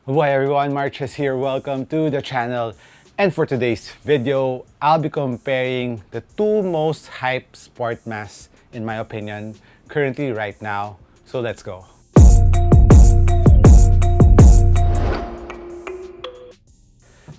Hi everyone, MARKCHES here. Welcome to the channel. And for today's video, I'll be comparing the two most hyped sport masks, in my opinion, currently right now. So let's go.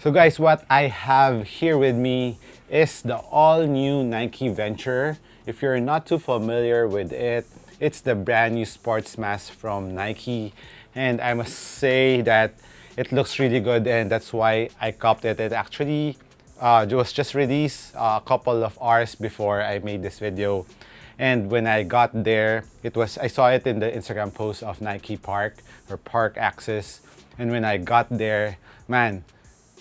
So guys, what I have here with me is the all-new Nike Venture. If you're not too familiar with it, it's the brand new sports mask from Nike. And I must say that it looks really good, and that's why I copped it. It actually was just released a couple of hours before I made this video. And when I got there, I saw it in the Instagram post of Nike Park or Park Access. And when I got there, man,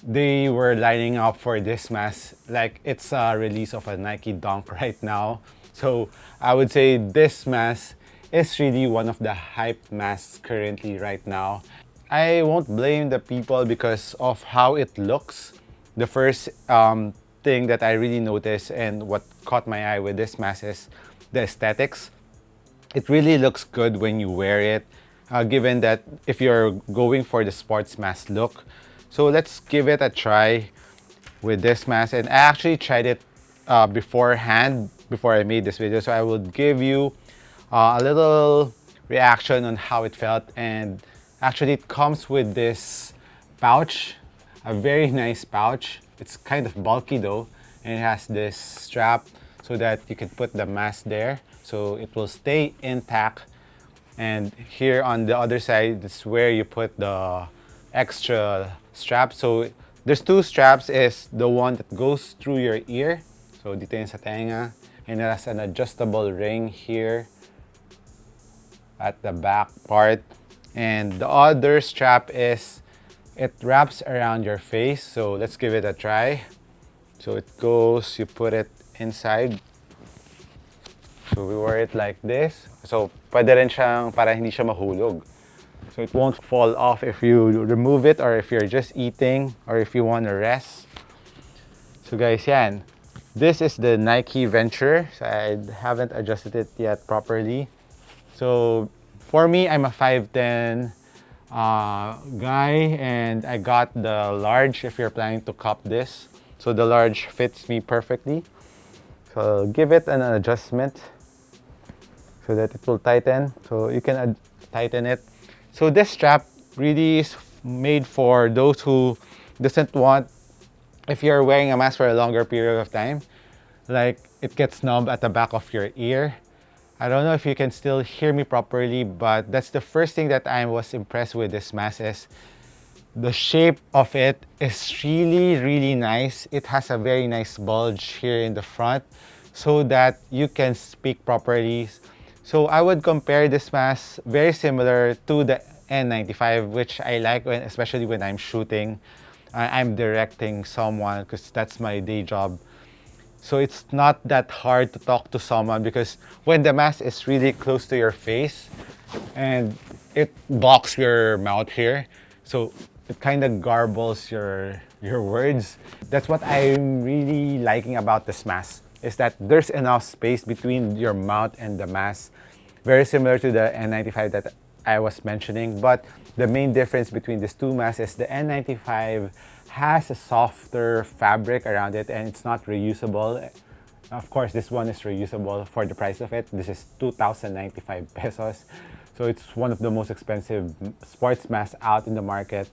they were lining up for this mask like it's a release of a Nike Dunk right now. So I would say this mask is really one of the hype masks currently right now. I won't blame the people because of how it looks. The first thing that I really noticed and what caught my eye with this mask is the aesthetics. It really looks good when you wear it, given that if you're going for the sports mask look. So let's give it a try with this mask. And I actually tried it beforehand, before I made this video. So I will give you a little reaction on how it felt. And actually it comes with this pouch, a very nice pouch. It's kind of bulky though, and it has this strap so that you can put the mask there so it will stay intact. And here on the other side, is where you put the extra strap. So there's two straps, is the one that goes through your ear. So dito yun sa tenga. And it has an adjustable ring here at the back part. And the other strap it wraps around your face. So let's give it a try. So it goes, you put it inside. So we wear it like this. So pwede rin siyang para hindi siya mahulog. So it won't fall off if you remove it or if you're just eating or if you want to rest. So guys, yan. This is the Nike Venture. So I haven't adjusted it yet properly. So for me, I'm a 5'10" guy, and I got the large if you're planning to cop this. So the large fits me perfectly. So I'll give it an adjustment so that it will tighten. So you can tighten it. So this strap really is made for those who doesn't want, if you're wearing a mask for a longer period of time, like it gets numb at the back of your ear. I don't know if you can still hear me properly, but that's the first thing that I was impressed with this mask is the shape of it is really, really nice. It has a very nice bulge here in the front so that you can speak properly. So I would compare this mask very similar to the N95, which I like, especially when I'm shooting. I'm directing someone because that's my day job. So it's not that hard to talk to someone because when the mask is really close to your face and it blocks your mouth here, so it kind of garbles your words. That's what I'm really liking about this mask, is that there's enough space between your mouth and the mask. Very similar to the N95 that I was mentioning, but the main difference between these two masks is the N95 has a softer fabric around it and it's not reusable. Of course, this one is reusable for the price of it. This is 2,095 pesos. So it's one of the most expensive sports masks out in the market.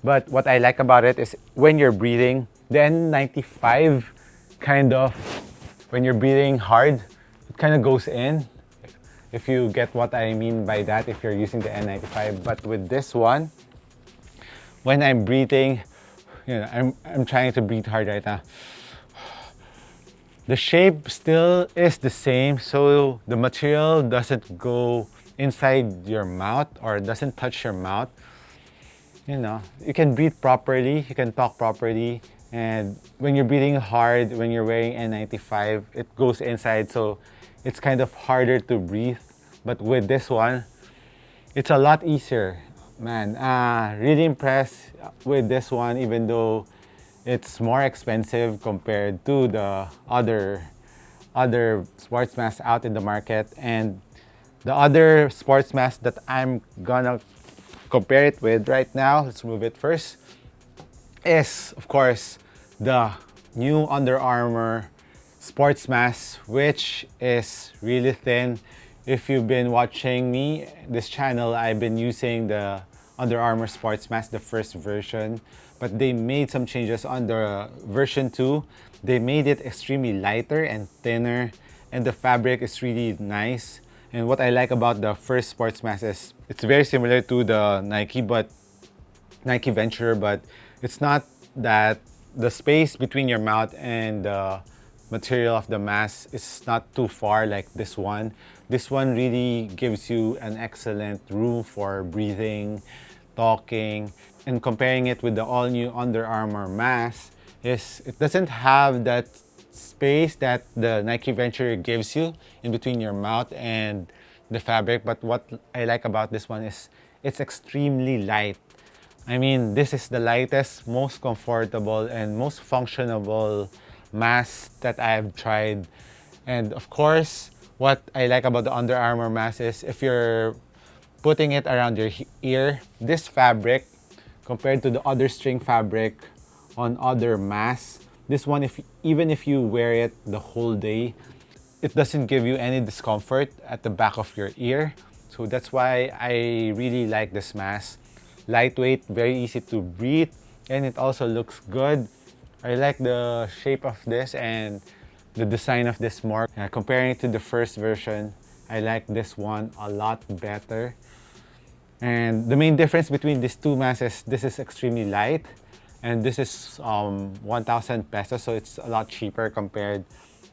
But what I like about it is when you're breathing, the N95 kind of, when you're breathing hard, it kind of goes in. If you get what I mean by that, if you're using the N95. But with this one, when I'm breathing, I'm trying to breathe hard right now. The shape still is the same, so the material doesn't go inside your mouth or doesn't touch your mouth. You can breathe properly, you can talk properly, and when you're breathing hard, when you're wearing N95, it goes inside, so it's kind of harder to breathe. But with this one, it's a lot easier. Man, really impressed with this one, even though it's more expensive compared to the other sports masks out in the market. And the other sports mask that I'm gonna compare it with right now, let's remove it first, is of course the new Under Armour sports mask, which is really thin. If you've been watching me, this channel, I've been using the Under Armour sports mask, the first version, but they made some changes on the version 2. They made it extremely lighter and thinner, and the fabric is really nice. And what I like about the first sports mask is it's very similar to the Nike Venture, but it's not that the space between your mouth and the material of the mask is not too far like this one. This one really gives you an excellent room for breathing, talking, and comparing it with the all-new Under Armour mask is it doesn't have that space that the Nike Venture gives you in between your mouth and the fabric. But what I like about this one is it's extremely light. I mean, this is the lightest, most comfortable, and most functional mask that I've tried. And of course, what I like about the Under Armour mask is if you're putting it around your ear, this fabric, compared to the other string fabric on other masks, this one, even if you wear it the whole day, it doesn't give you any discomfort at the back of your ear. So that's why I really like this mask. Lightweight, very easy to breathe, and it also looks good. I like the shape of this and the design of this more. Comparing it to the first version, I like this one a lot better. And the main difference between these two masks is this is extremely light and this is 1,000 pesos, so it's a lot cheaper compared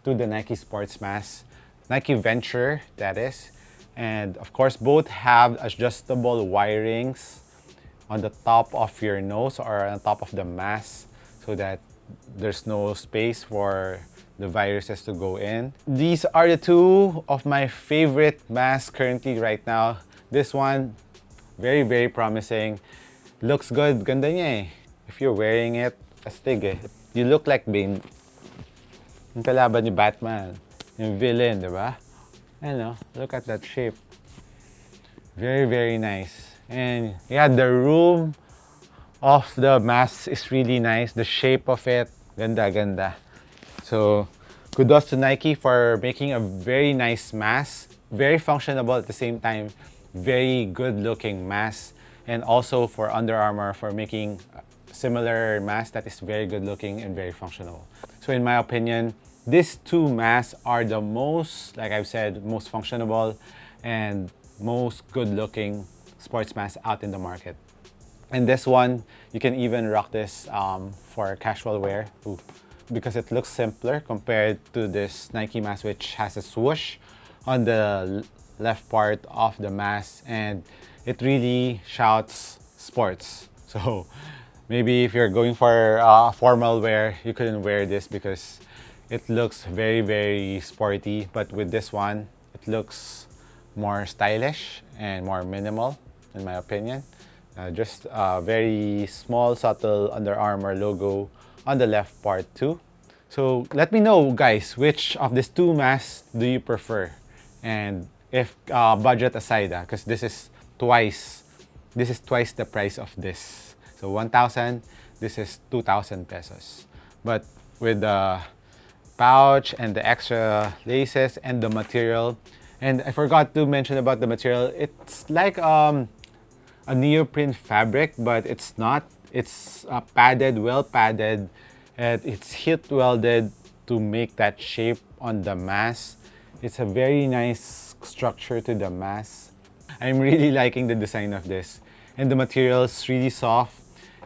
to the Nike sports mask, Nike Venture, that is. And of course, both have adjustable wirings on the top of your nose or on top of the mask so that there's no space for the viruses to go in. These are the two of my favorite masks currently right now. This one, very, very promising. Looks good. Ganda niya eh. If you're wearing it, astig eh. You look like Bane. Yung kalaban ni Batman. Yung villain, di ba? Ano, look at that shape. Very, very nice. And yeah, the room of the mask is really nice. The shape of it, ganda, ganda. So, kudos to Nike for making a very nice mask. Very functional at the same time. Very good looking mask. And also for Under Armour for making a similar mask that is very good looking and very functional. So in my opinion, these two masks are the most, like I've said, most functional and most good looking sports mask out in the market. And this one, you can even rock this for casual wear because it looks simpler compared to this Nike mask, which has a swoosh on the left part of the mask and it really shouts sports. So maybe if you're going for formal wear, you couldn't wear this because it looks very, very sporty. But with this one, it looks more stylish and more minimal, in my opinion. Just a very small, subtle Under Armour logo on the left part too. So let me know, guys, which of these two masks do you prefer? And if budget aside, because this is twice the price of this. So 1,000, this is 2,000 pesos. But with the pouch and the extra laces and the material, and I forgot to mention about the material, it's like a neoprene fabric, but it's not. It's padded, well padded, and it's heat welded to make that shape on the mask. It's a very nice structure to the mask. I'm really liking the design of this. And the material is really soft.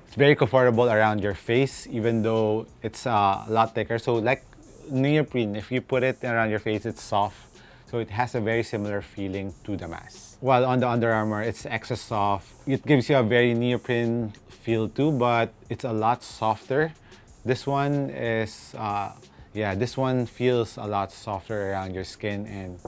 It's very comfortable around your face, even though it's a lot thicker. So like neoprene, if you put it around your face, it's soft. So it has a very similar feeling to the mask. While on the Under Armour, it's extra soft. It gives you a very neoprene feel too, but it's a lot softer. This one is, this one feels a lot softer around your skin and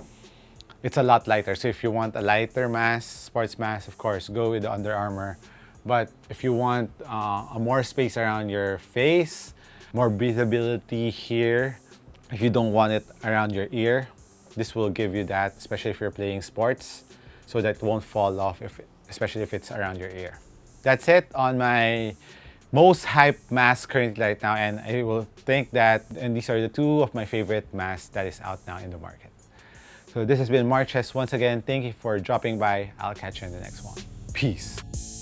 it's a lot lighter. So if you want a lighter mask, sports mask, of course, go with the Under Armour. But if you want a more space around your face, more breathability here, if you don't want it around your ear, this will give you that, especially if you're playing sports, so that it won't fall off, especially if it's around your ear. That's it on my most hyped mask currently right now, and I will think that, and these are the two of my favorite masks that is out now in the market. So this has been MARKCHES once again. Thank you for dropping by. I'll catch you in the next one. Peace.